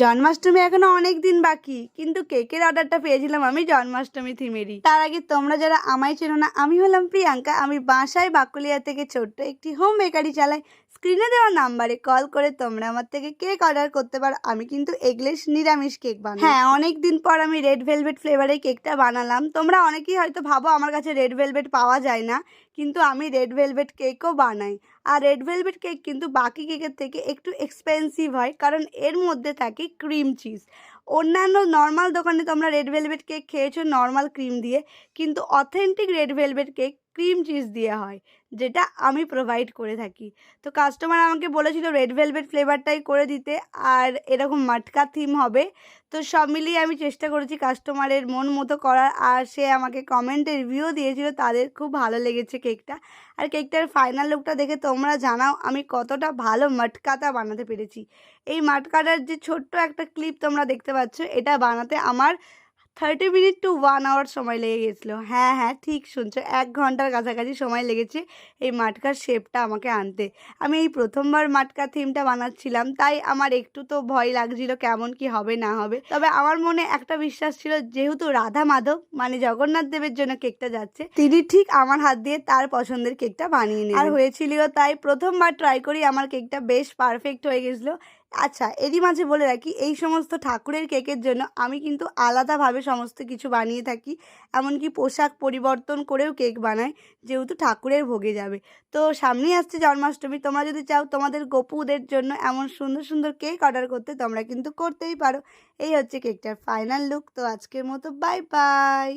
জন্মাষ্টমী এখনো অনেক দিন বাকি, কিন্তু কেকের অর্ডারটা পেয়েছিলাম আমি জন্মাষ্টমী থিমেরই। তার আগে তোমরা যারা আমায় চেনো না, আমি হলাম প্রিয়াঙ্কা। আমি বাসায় বাকুলিয়া থেকে ছোট্ট একটি হোম বেকারি চালাই। স্ক্রিনে দেওয়া নাম্বারে কল করে তোমরা আমার থেকে কেক অর্ডার করতে পারো। আমি কিন্তু এগলেস নিরামিষ কেক বানাই। হ্যাঁ, অনেক দিন পর আমি রেড ভেলভেট ফ্লেভারের কেকটা বানালাম। তোমরা অনেকেই হয়তো ভাবো আমার কাছে রেড ভেলভেট পাওয়া যায় না, কিন্তু আমি রেড ভেলভেট কেকও বানাই। আর রেড ভেলভেট কেক কিন্তু বাকি কেকের থেকে একটু এক্সপেন্সিভ হয়, কারণ এর মধ্যে থাকে ক্রিম চিজ। অন্যান্য নর্মাল দোকানে তোমরা রেড ভেলভেট কেক খেয়েছো নর্মাল ক্রিম দিয়ে, কিন্তু authentic red velvet cake cream cheese দিয়ে হয়, যেটা আমি প্রোভাইড করে থাকি। তো কাস্টমার আমাকে বলেছিল রেড ভেলভেট ফ্লেভারটাই করে দিতে, আর এরকম মাটকা থিম হবে। তো সব মিলিয়ে আমি চেষ্টা করেছি কাস্টমারের মন মতো করার, আর সে আমাকে কমেন্টে রিভিউ দিয়েছিল তাদের খুব ভালো লেগেছে কেকটা। আর কেকটার ফাইনাল লুকটা দেখে তোমরা জানাও আমি কতটা ভালো মাটকাটা বানাতে পেরেছি। এই মাটকাটার যে ছোট্ট একটা ক্লিপ তোমরা দেখতে পাচ্ছ, এটা বানাতে আমার 30 মিনিট টু 1 আওয়ার সময় লেগে গেছিলো। হ্যাঁ হ্যাঁ, ঠিক শুনছো, 1 ঘন্টার কাছাকাছি সময় লেগেছে এই মাটকার শেপটা আমাকে আনতে। আমি এই প্রথমবার মাটকা থিমটা বানাচ্ছিলাম, তাই আমার একটু তো ভয় লাগছিল কেমন কি হবে না হবে। তবে আমার মনে একটা বিশ্বাস ছিল, যেহেতু রাধা মাধব মানে জগন্নাথ দেবের জন্য কেকটা যাচ্ছে, তিনি ঠিক আমার হাত দিয়ে তার পছন্দের কেকটা বানিয়ে নেবেন। আর হয়েছিলও তাই। প্রথমবার ট্রাই করি আমার কেকটা বেশ পারফেক্ট হয়ে গেছিলো। আচ্ছা, এরই মাঝে বলে রাখি, এই সমস্ত ঠাকুরের কেকের জন্য আমি কিন্তু আলাদাভাবে সমস্ত কিছু বানিয়ে থাকি। এমনকি পোশাক পরিবর্তন করেও কেক বানাই, যেহেতু ঠাকুরের ভোগে যাবে। তো সামনেই আসছে জন্মাষ্টমী। তোমরা যদি চাও তোমাদের গপুদের জন্য এমন সুন্দর সুন্দর কেক অর্ডার করতে, তোমরা কিন্তু করতেই পারো। এই হচ্ছে কেকটার ফাইনাল লুক। তো আজকের মতো বাই বাই।